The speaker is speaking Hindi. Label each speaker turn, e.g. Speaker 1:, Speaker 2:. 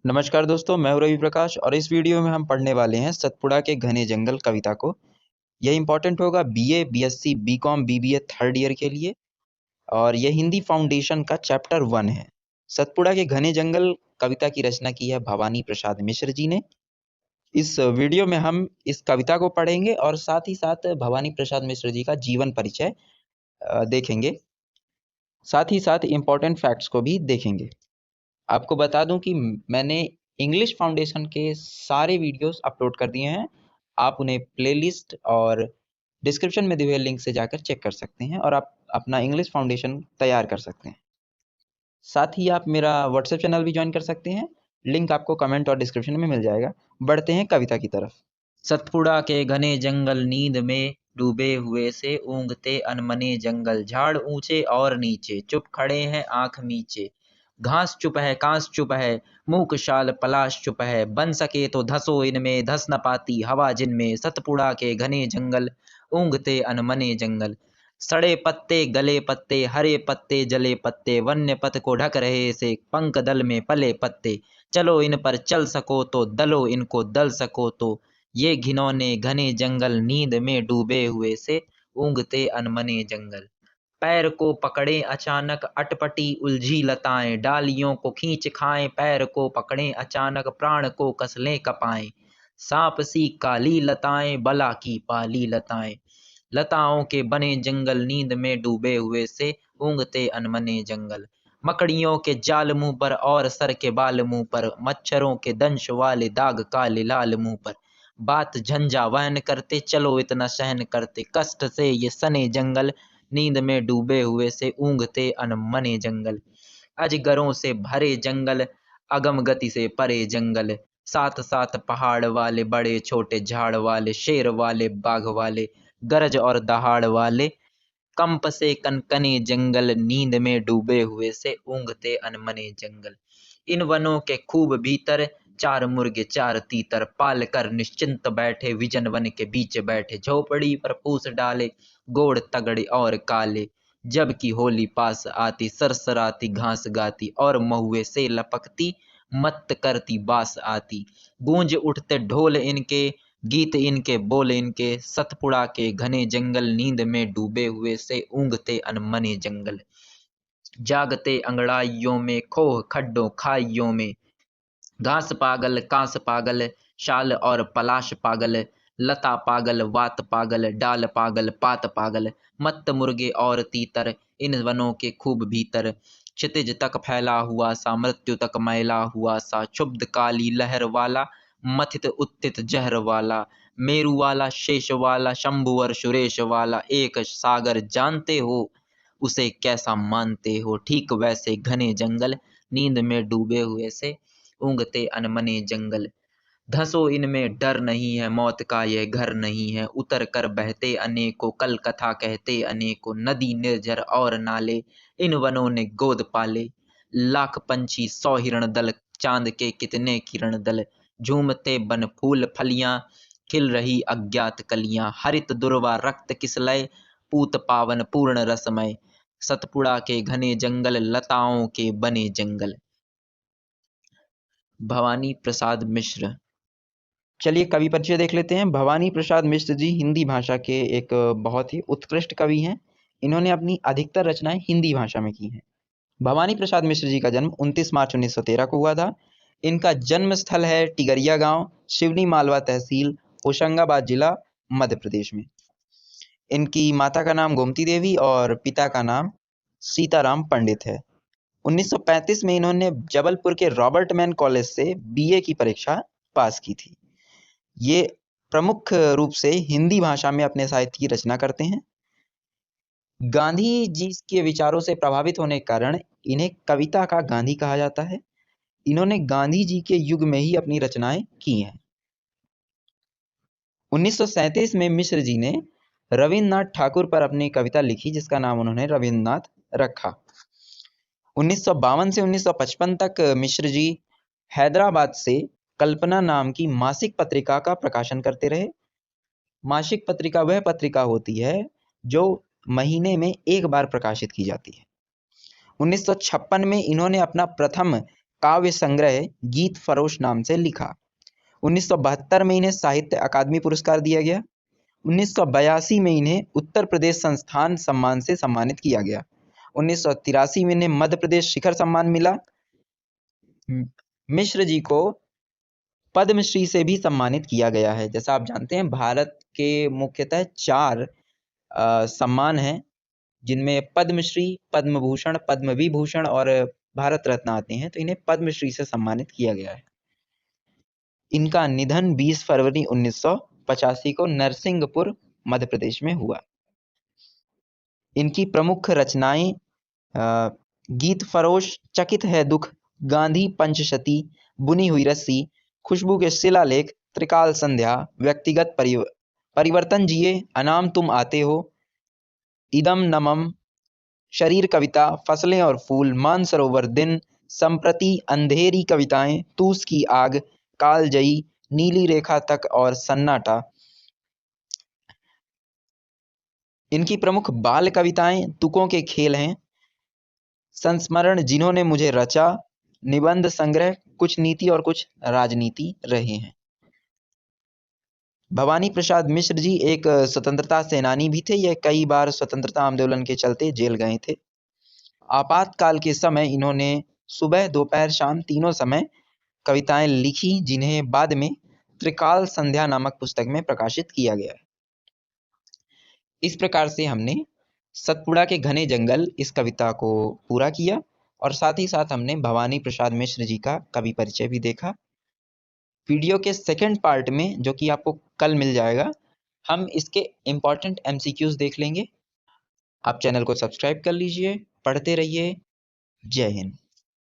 Speaker 1: नमस्कार दोस्तों, मैं हूं रवि प्रकाश और इस वीडियो में हम पढ़ने वाले हैं सतपुड़ा के घने जंगल कविता को। यह इंपॉर्टेंट होगा BA, BSc, BCom, BBA third year के लिए और यह हिंदी फाउंडेशन का चैप्टर 1 है। सतपुड़ा के घने जंगल कविता की रचना की है भवानी प्रसाद मिश्र जी ने। इस वीडियो में हम इस कविता को पढ़ेंगे और साथ ही साथ भवानी प्रसाद मिश्र जी का जीवन परिचय देखेंगे। साथ ही साथ इम्पोर्टेंट फैक्ट्स को भी देखेंगे। आपको बता दूं कि मैंने इंग्लिश फाउंडेशन के सारे वीडियोस अपलोड कर दिए हैं। आप उन्हें प्लेलिस्ट और डिस्क्रिप्शन में दिए हुए लिंक से जाकर चेक कर सकते हैं और आप अपना इंग्लिश फाउंडेशन तैयार कर सकते हैं। साथ ही आप मेरा व्हाट्सएप चैनल भी ज्वाइन कर सकते हैं, लिंक आपको कमेंट और डिस्क्रिप्शन में मिल जाएगा। बढ़ते हैं कविता की तरफ। सतपुड़ा के घने जंगल नींद में डूबे हुए से ऊँघते अनमने जंगल, झाड़ ऊंचे और नीचे चुप खड़े हैं आंख मीचे। घास चुप है, कांस चुप है, मूक शाल पलाश चुप है, बन सके तो धसो इनमें, धस न पाती हवा जिनमें। सतपुड़ा के घने जंगल, ऊँघते अनमने जंगल, सड़े पत्ते गले पत्ते, हरे पत्ते जले पत्ते, वन्य पथ को ढक रहे से पंख दल में पले पत्ते। चलो इन पर चल सको तो दलो इनको दल सको तो, ये घिनौने घने जंगल नींद में डूबे हुए से ऊँघते अनमने जंगल। पैर को पकड़े अचानक अटपटी उलझी लताएं, डालियों को खींच खाएं, पैर को पकड़े अचानक प्राण को कस लें कपाएं। सांप सी काली लताएं, बला की पाली लताएं, लताओं के बने जंगल नींद में डूबे हुए से ऊँघते अनमने जंगल। मकड़ियों के जाल मुंह पर और सर के बाल मुंह पर, मच्छरों के दंश वाले दाग काले लाल मुंह पर। बात झंझा वहन करते, चलो इतना सहन करते, कष्ट से ये सने जंगल नींद में डूबे हुए से ऊँघते अनमने जंगल। अजगरों से भरे जंगल, अगम गति से परे जंगल, साथ साथ पहाड़ वाले, बड़े छोटे झाड़ वाले, शेर वाले बाघ वाले, गरज और दहाड़ वाले, कंप से कनकने जंगल नींद में डूबे हुए से ऊँघते अनमने जंगल। इन वनों के खूब भीतर चार मुर्गे चार तीतर, पाल कर निश्चिंत बैठे विजन वन के बीच बैठे। झोपड़ी पर फूस डाले गोड़ तगड़े और काले, जबकि होली पास आती सरसराती घास गाती, और महुए से लपकती मत करती बास आती। गूंज उठते ढोल इनके, गीत इनके बोल इनके, सतपुड़ा के घने जंगल नींद में डूबे हुए से ऊँघते अनमने जंगल। जागते अंगड़ाइयों में खोह खड्डों खाइयों में, घास पागल कांस पागल, शाल और पलाश पागल, लता पागल वात पागल, डाल पागल पात पागल, मत्त मुर्गे और तीतर इन वनों के खूब भीतर। क्षितिज तक फैला हुआ सा, मृत्यु तक मैला हुआ सा, क्षुब्ध काली लहर वाला, मथित उत्थित जहर वाला, मेरु वाला शेष वाला, शंभु और सुरेश वाला, एक सागर जानते हो उसे कैसा मानते हो। ठीक वैसे घने जंगल नींद में डूबे हुए से ऊँघते अनमने जंगल। धंसो इनमें डर नहीं है, मौत का यह घर नहीं है, उतर कर बहते अनेकों, कल कथा कहते अनेकों, नदी निर्झर और नाले इन वनों ने गोद पाले। लाख पंछी 100 हिरण दल, चांद के कितने किरण दल, झूमते बन फूल फलियां, खिल रही अज्ञात कलियां, हरित दुर्वा रक्त किसलय, पूत पावन पूर्ण रसमय। सतपुड़ा के घने जंगल लताओं के बने जंगल। भवानी प्रसाद मिश्र। चलिए कवि परिचय देख लेते हैं। भवानी प्रसाद मिश्र जी हिंदी भाषा के एक बहुत ही उत्कृष्ट कवि हैं। इन्होंने अपनी अधिकतर रचनाएं हिंदी भाषा में की हैं। भवानी प्रसाद मिश्र जी का जन्म 29 मार्च 1913 को हुआ था। इनका जन्म स्थल है टिगरिया गांव, सिवनी मालवा तहसील, होशंगाबाद जिला, मध्य प्रदेश में। इनकी माता का नाम गोमती देवी और पिता का नाम सीताराम पंडित है। 1935 में इन्होंने जबलपुर के रॉबर्ट मैन कॉलेज से बीए की परीक्षा पास की थी। ये प्रमुख रूप से हिंदी भाषा में अपने साहित्य की रचना करते हैं। गांधी जी के विचारों से प्रभावित होने के कारण इन्हें कविता का गांधी कहा जाता है। इन्होंने गांधी जी के युग में ही अपनी रचनाएं की हैं। 1937 में मिश्र जी ने रविन्द्रनाथ ठाकुर पर अपनी कविता लिखी, जिसका नाम उन्होंने रविन्द्रनाथ रखा। 1952 से 1955 तक मिश्र जी हैदराबाद से कल्पना नाम की मासिक पत्रिका का प्रकाशन करते रहे। मासिक पत्रिका वह पत्रिका होती है जो महीने में एक बार प्रकाशित की जाती है। 1956 में इन्होंने अपना प्रथम काव्य संग्रह गीत फरोश नाम से लिखा। 1972 में इन्हें साहित्य अकादमी पुरस्कार दिया गया। 1982 में इन्हें उत्तर प्रदेश संस्थान सम्मान से सम्मानित किया गया। 1983 में इन्हें मध्य प्रदेश शिखर सम्मान मिला। मिश्र जी को पद्मश्री से भी सम्मानित किया गया है। जैसा आप जानते हैं, भारत के मुख्यतः 4 सम्मान हैं, जिनमें पद्मश्री, पद्म भूषण, पद्म विभूषण और भारत रत्न आते हैं। तो इन्हें पद्मश्री से सम्मानित किया गया है। इनका निधन 20 फरवरी 1985 को नरसिंहपुर, मध्य प्रदेश में हुआ। इनकी प्रमुख रचनाएं गीत फरोश, चकित है दुख, गांधी पंचशती, बुनी हुई रस्सी, खुशबू के शिलालेख, त्रिकाल संध्या, व्यक्तिगत परिवर्तन जिए, अनाम तुम आते हो, इदम नमम, शरीर कविता, फसलें और फूल, मानसरोवर दिन, संप्रति, अंधेरी कविताएं, तूस की आग, कालजयी, नीली रेखा तक और सन्नाटा। इनकी प्रमुख बाल कविताएं तुकों के खेल हैं, संस्मरण जिन्होंने मुझे रचा, निबंध संग्रह कुछ नीति और कुछ राजनीति रहे हैं। भवानी प्रसाद मिश्र जी एक स्वतंत्रता सेनानी भी थे। यह कई बार स्वतंत्रता आंदोलन के चलते जेल गए थे। आपातकाल के समय इन्होंने सुबह, दोपहर, शाम तीनों समय कविताएं लिखी, जिन्हें बाद में त्रिकाल संध्या नामक पुस्तक में प्रकाशित किया गया। इस प्रकार से हमने सतपुड़ा के घने जंगल इस कविता को पूरा किया और साथ ही साथ हमने भवानी प्रसाद मिश्र जी का कवि परिचय भी देखा। वीडियो के सेकंड पार्ट में, जो कि आपको कल मिल जाएगा, हम इसके इम्पॉर्टेंट MCQs देख लेंगे। आप चैनल को सब्सक्राइब कर लीजिए, पढ़ते रहिए। जय हिंद।